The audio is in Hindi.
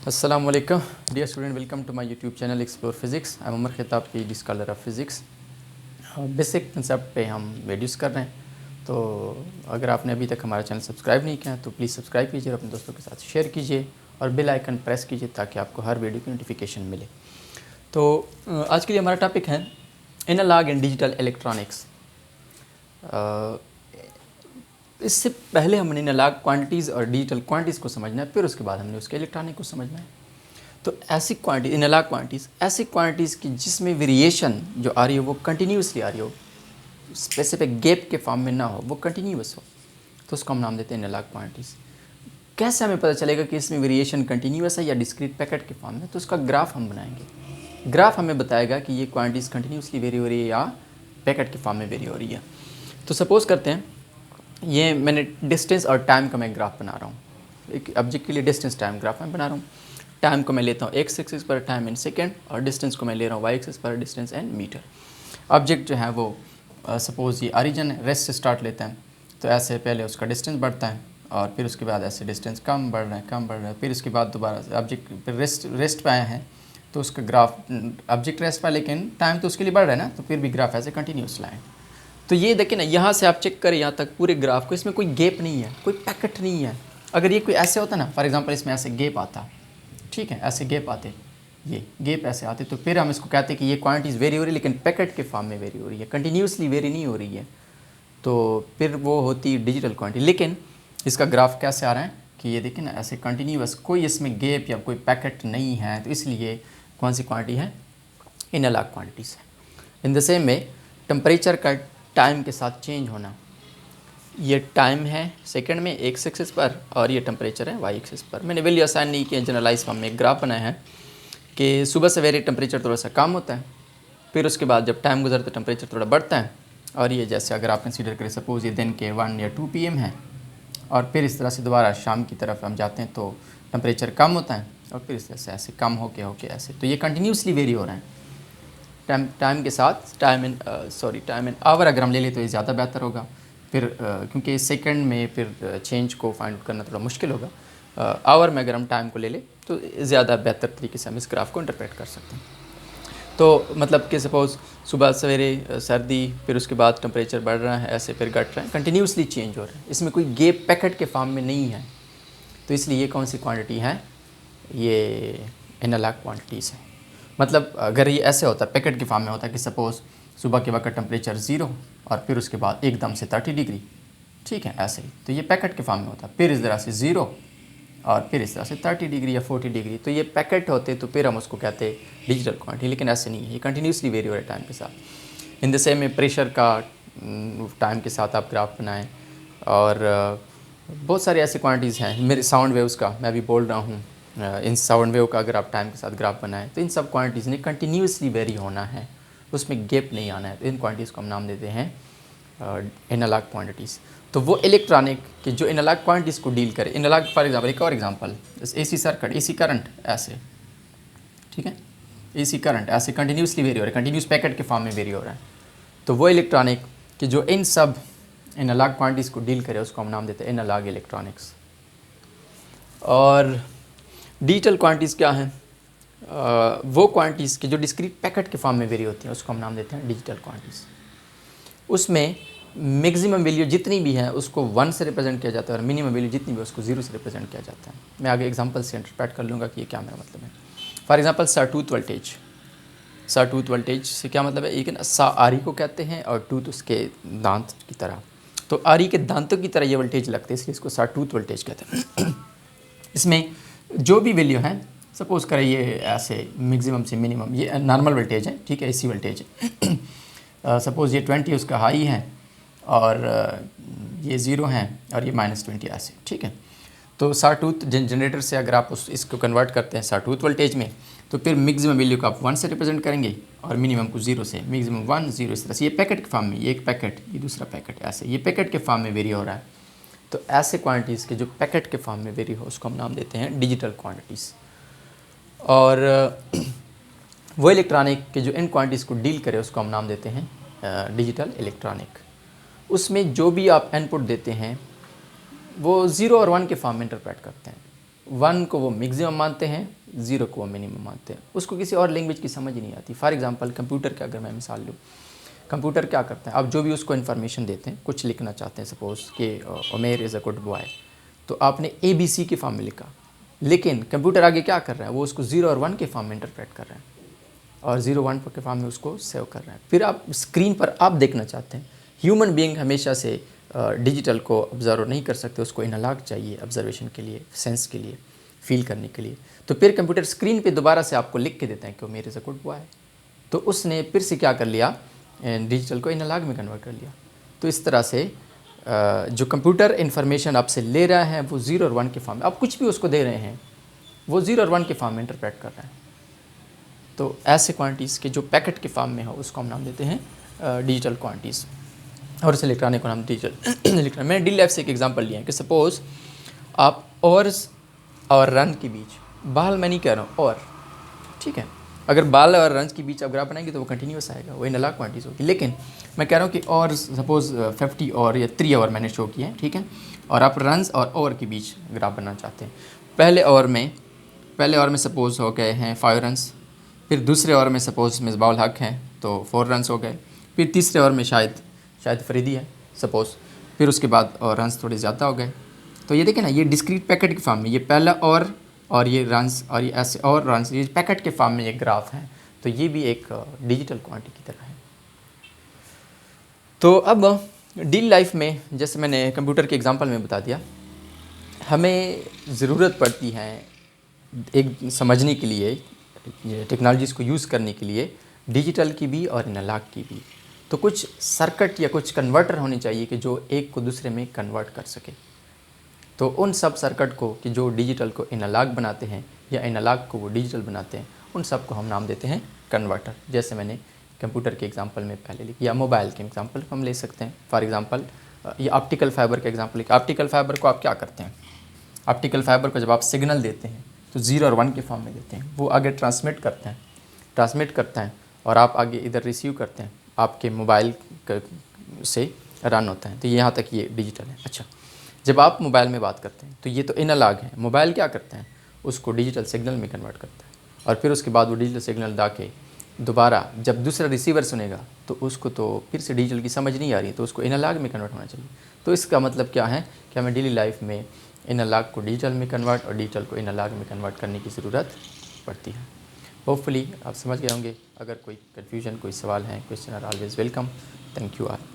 अस्सलाम वालेकुम dear student, welcome to my YouTube channel explore physics. I am Umar Khitab, PhD scholar of physics. Basic concept पे हम वीडियोस कर रहे हैं, तो अगर आपने अभी तक हमारा चैनल सब्सक्राइब नहीं किया तो प्लीज़ सब्सक्राइब कीजिए और अपने दोस्तों के साथ शेयर कीजिए और बेल आइकन प्रेस कीजिए ताकि आपको हर वीडियो की नोटिफिकेशन मिले। तो आज के लिए हमारा टॉपिक है एनालॉग एंड डिजिटल इलेक्ट्रॉनिक्स। इससे पहले हमने एनालॉग क्वांटिटीज़ और डिजिटल क्वांटिटीज़ को समझना है, फिर उसके बाद हमने उसके इलेक्ट्रॉनिक को समझना है। तो ऐसी क्वांटिटी एनालॉग क्वांटिटीज़ ऐसी क्वांटिटीज़ की जिसमें वेरिएशन जो आ रही हो वो कंटिन्यूसली आ रही हो, स्पेसिफिक गैप के फॉर्म में ना हो, वो कंटिन्यूस हो, तो उसको हम नाम देते हैं एनालॉग क्वांटिटीज़। कैसे हमें पता चलेगा कि इसमें वेरिएशन कंटिन्यूस है या डिस्क्रीट पैकेट के फॉर्म में? तो उसका ग्राफ हम बनाएंगे। ग्राफ हमें बताएगा कि ये क्वांटिटीज़ कंटिन्यूसली वेरी हो रही है या पैकेट के फॉर्म में वेरी हो रही है। तो सपोज़ करते हैं ये मैंने डिस्टेंस और टाइम का मैं ग्राफ बना रहा हूँ। एक ऑब्जेक्ट के लिए डिस्टेंस टाइम ग्राफ मैं बना रहा हूँ। टाइम को मैं लेता हूँ एक्स एक्सिस पर टाइम इन सेकेंड और डिस्टेंस को मैं ले रहा हूँ वाई एक्सिस पर डिस्टेंस एंड मीटर। ऑब्जेक्ट जो है वो सपोज़ ये ओरिजिन है, रेस्ट से स्टार्ट लेता है, तो ऐसे पहले उसका डिस्टेंस बढ़ता है और फिर उसके बाद ऐसे डिस्टेंस कम बढ़ रहा है, फिर उसके बाद दोबारा ऑब्जेक्ट फिर रेस्ट पे आया है तो उसका ग्राफ ऑब्जेक्ट रेस्ट पर, लेकिन टाइम तो उसके लिए बढ़ रहा है ना, तो फिर भी ग्राफ ऐसे कंटिन्यूस लाइन। तो ये देखिए ना, यहाँ से आप चेक करें यहाँ तक पूरे ग्राफ को, इसमें कोई गैप नहीं है, कोई पैकेट नहीं है। अगर ये कोई ऐसे होता ना, फॉर एग्जांपल इसमें ऐसे गैप आता, ठीक है, ऐसे गैप आते, ये गैप ऐसे आते, तो फिर हम इसको कहते हैं कि ये क्वांटिटीज़ वेरी हो रही है, लेकिन पैकेट के फॉर्म में वेरी हो रही है, कंटिन्यूसली वेरी नहीं हो रही है, तो फिर वो होती डिजिटल क्वांटिटी। लेकिन इसका ग्राफ कैसे आ रहा है कि ये देखिए ना, ऐसे कंटिन्यूस, कोई इसमें गैप या कोई पैकेट नहीं है, तो इसलिए कौन सी क्वांटिटी है? एनालॉग क्वांटिटीज़ है। इन द सेम में टेम्परेचर का टाइम के साथ चेंज होना, ये टाइम है सेकंड में एक्स एक्सिस पर और ये टेम्परेचर है वाई एक्सिस पर। मैंने वैल्यू असाइन नहीं किया, जनरलाइज फॉर्म में एक ग्राफ बनाया है कि सुबह सवेरे टेम्परेचर थोड़ा सा कम होता है, फिर उसके बाद जब टाइम गुजरता है टेम्परेचर थोड़ा बढ़ता है, और ये जैसे अगर आप कंसीडर करें सपोज़ ये दिन के 1 या 2 PM है, और फिर इस तरह से दोबारा शाम की तरफ हम जाते हैं तो टेम्परेचर कम होता है और फिर इस तरह से ऐसे कम होके ऐसे, तो ये कंटिन्यूसली वेरी हो रहा है टाइम के साथ। टाइम इन आवर अगर हम ले लें तो ये ज़्यादा बेहतर होगा, फिर क्योंकि सेकंड में फिर चेंज को फाइंड करना थोड़ा मुश्किल होगा। आवर में अगर हम टाइम को ले लें तो ज़्यादा बेहतर तरीके से हम इस ग्राफ को इंटरप्रेट कर सकते हैं। तो मतलब कि सपोज़ सुबह सवेरे सर्दी, फिर उसके बाद टेम्परेचर बढ़ रहा है, ऐसे फिर घट रहा है, कंटिन्यूसली चेंज हो रहा है, इसमें कोई गैप पैकेट के फॉर्म में नहीं है, तो इसलिए ये कौन सी क्वांटिटी है? ये एनालॉग क्वांटिटीज़ है। मतलब अगर ये ऐसे होता, पैकेट के फॉर्म में होता कि सपोज़ सुबह के वक्त टेम्परेचर 0 और फिर उसके बाद एकदम से 30 डिग्री, ठीक है, ऐसे ही, तो ये पैकेट के फॉर्म में होता, फिर इस तरह से 0 और फिर इस तरह से 30 डिग्री या 40 डिग्री, तो ये पैकेट होते, तो फिर हम उसको कहते हैं डिजिटल क्वांटिटी। लेकिन ऐसे नहीं है, ये कंटिन्यूसली वेरी हो रहा है टाइम के साथ। इन द सेम में प्रेशर का टाइम के साथ आप ग्राफ बनाएं, और बहुत सारी ऐसी क्वांटिटीज़ हैं। मेरे साउंड वेव्स का मैं भी बोल रहा हूँ, इन साउंड वेव का अगर आप टाइम के साथ ग्राफ बनाएं तो इन सब क्वांटिटीज़ ने कंटिन्यूसली वेरी होना है, उसमें गैप नहीं आना है, तो इन क्वांटिटीज़ को हम नाम देते हैं एनालॉग क्वांटिटीज़। तो वो इलेक्ट्रॉनिक कि जो एनालॉग क्वांटिटीज़ को डील करे, एनालॉग फॉर एग्जांपल, एक और example, AC circuit, AC current ऐसे, ठीक है, एसी करंट ऐसे कंटिन्यूसली वेरी हो रहा है, कंटिन्यूस पैकेट के फॉर्म में वेरी हो रहा है, तो वो इलेक्ट्रॉनिक कि जो इन सब एनालॉग क्वांटिटीज़ को डील करे उसको हम नाम देते हैं एनालॉग इलेक्ट्रॉनिक्स। और डिजिटल क्वांटिटीज़ क्या हैं? वो क्वांटिटीज़ की जो डिस्क्रीट पैकेट के फॉर्म में वेरी होती हैं उसको हम नाम देते हैं डिजिटल क्वांटिटीज़। उसमें मैक्सिमम वैल्यू जितनी भी है उसको 1 से रिप्रेजेंट किया जाता है और मिनिमम वैल्यू जितनी भी उसको 0 से रिप्रेजेंट किया जाता है। मैं आगे एग्जांपल से इंटरप्रेट कर लूँगा कि ये क्या मेरा मतलब है। For example sawtooth voltage, sawtooth voltage से क्या मतलब है? एक सा आरी को कहते हैं और टूथ उसके दांत की तरह, तो आरी के दांतों की तरह ये वोल्टेज लगते हैं, इसलिए इसको साटूथ वोल्टेज कहते हैं। इसमें जो भी वैल्यू है, सपोज़ करें ये ऐसे मैक्सिमम से मिनिमम, ये नॉर्मल वोल्टेज है, ठीक है, एसी वोल्टेज है। सपोज़ ये 20 उसका हाई है और ये 0 है और ये -20 ऐसे, ठीक है। तो साटूथ जनरेटर से अगर आप इसको कन्वर्ट करते हैं साटूथ वोल्टेज में, तो फिर मैक्सिमम वैल्यू को आप 1 से रिप्रेजेंट करेंगे और मिनिमम को 0 से, मैक्सिमम 1 0 इस तरह से। ये पैकेट के फॉर्म में, ये एक पैकेट, ये दूसरा पैकेट, ऐसे ये पैकेट के फॉर्म में वेरी हो रहा है। तो ऐसे क्वांटिटीज़ के जो पैकेट के फॉर्म में वेरी हो उसको हम नाम देते हैं डिजिटल क्वांटिटीज़। और वो इलेक्ट्रॉनिक के जो इन क्वांटिटीज़ को डील करे उसको हम नाम देते हैं डिजिटल इलेक्ट्रॉनिक। उसमें जो भी आप इनपुट देते हैं वो 0 और 1 के फॉर्म में इंटरप्रेट करते हैं। 1 को वो मैक्सिमम मानते हैं ज़ीरो को मिनिमम मानते हैं, उसको किसी और लैंग्वेज की समझ ही नहीं आती। फॉर एग्जांपल कंप्यूटर का अगर मैं मिसाल लूँ, कंप्यूटर क्या करता है, आप जो भी उसको इन्फॉर्मेशन देते हैं, कुछ लिखना चाहते हैं, सपोज़ कि उमेर इज़ अ गुड बॉय, तो आपने ABC के फॉर्म में लिखा, लेकिन कंप्यूटर आगे क्या कर रहा है, वो उसको 0 और 1 के फॉर्म में इंटरप्रेट कर रहा है और 0 1 के फॉर्म में उसको सेव कर रहा है। फिर आप स्क्रीन पर आप देखना चाहते हैं, ह्यूमन बीइंग हमेशा से डिजिटल को ऑब्जर्व नहीं कर सकते, उसको एनालॉग चाहिए ऑब्जर्वेशन के लिए, सेंस के लिए, फील करने के लिए। तो फिर कंप्यूटर स्क्रीन पे दोबारा से आपको लिख के देता है कि मेरे से गुड बॉय है, तो उसने फिर से क्या कर लिया, डिजिटल को एनालॉग में कन्वर्ट कर लिया। तो इस तरह से जो कंप्यूटर इन्फॉर्मेशन आपसे ले रहा है वो 0 और 1 के फॉर्म में, आप कुछ भी उसको दे रहे हैं वो 0 और 1 के फॉर्म में इंटरप्रेट कर रहा है। तो ऐसे क्वांटिटीज़ के जो पैकेट के फॉर्म में हो उसको हम नाम देते हैं डिजिटल क्वांटिटीज़, और इसे इलेक्ट्रॉनिक को नाम डिजिटल इलेक्ट्रॉनिक। मैंने डेली लाइफ से एक एग्जांपल लिया है कि सपोज़ आप और रन के बीच, बाल मैं नहीं कह रहा हूँ, और ठीक है, अगर बाल और रन के बीच आप ग्राफ बनाएंगे तो वो कंटिन्यूस आएगा, वो एनालॉग क्वांटिटीज़ होगी। लेकिन मैं कह रहा हूँ कि और सपोज़ 50 और या 3 आवर मैंने शो किया है, ठीक है, और आप रन्स और ओवर के बीच ग्राफ बनाना चाहते हैं। पहले ओवर में सपोज़ हो गए हैं 5 रन्स, फिर दूसरे ओवर में सपोज़ मिसबाउल हक हैं तो 4 रन्स हो गए, फिर तीसरे ओवर में शायद फरीदी है सपोज़, फिर उसके बाद और रन्स थोड़े ज़्यादा हो गए। तो ये देखें ना, ये डिस्क्रीट पैकेट के फॉर्म में, ये पहला और ये रन्स और ये ऐसे और रन्स, ये पैकेट के फॉर्म में एक ग्राफ है। तो ये भी एक डिजिटल क्वांटिटी की तरह है। तो अब डेली लाइफ में, जैसे मैंने कंप्यूटर के एग्जांपल में बता दिया, हमें ज़रूरत पड़ती है एक समझने के लिए, टेक्नोलॉजीज़ को यूज़ करने के लिए, डिजिटल की भी और एनालॉग की भी। तो कुछ सर्किट या कुछ कन्वर्टर होने चाहिए कि जो एक को दूसरे में कन्वर्ट कर सके। तो उन सब सर्किट को कि जो डिजिटल को एनालॉग बनाते हैं या एनालॉग को वो डिजिटल बनाते हैं, उन सब को हम नाम देते हैं कन्वर्टर। जैसे मैंने कंप्यूटर के एग्जांपल में पहले लिखी, या मोबाइल के एग्जांपल हम ले सकते हैं। फॉर एग्जांपल ये ऑप्टिकल फाइबर का एग्जांपल लिखा। ऑप्टिकल फाइबर को आप क्या करते हैं, ऑप्टिकल फाइबर को जब आप सिग्नल देते हैं तो 0 और 1 के फॉर्म में देते हैं, वो आगे ट्रांसमिट करता है और आप आगे इधर रिसीव करते हैं, आपके मोबाइल से रन होता है। तो यहाँ तक ये डिजिटल है। अच्छा, जब आप मोबाइल में बात करते हैं तो ये तो एनालॉग है, मोबाइल क्या करता है, उसको डिजिटल सिग्नल में कन्वर्ट करता है, और फिर उसके बाद वो डिजिटल सिग्नल ला के दोबारा जब दूसरा रिसीवर सुनेगा तो उसको तो फिर से डिजिटल की समझ नहीं आ रही, तो उसको एनालॉग में कन्वर्ट होना चाहिए। तो इसका मतलब क्या है कि हमें डेली लाइफ में एनालॉग को डिजिटल में कन्वर्ट और डिजिटल को एनालॉग में कन्वर्ट करने की ज़रूरत पड़ती है। होपफुली आप समझ गए होंगे। अगर कोई कन्फ्यूजन, कोई सवाल है, question are always welcome. Thank you all.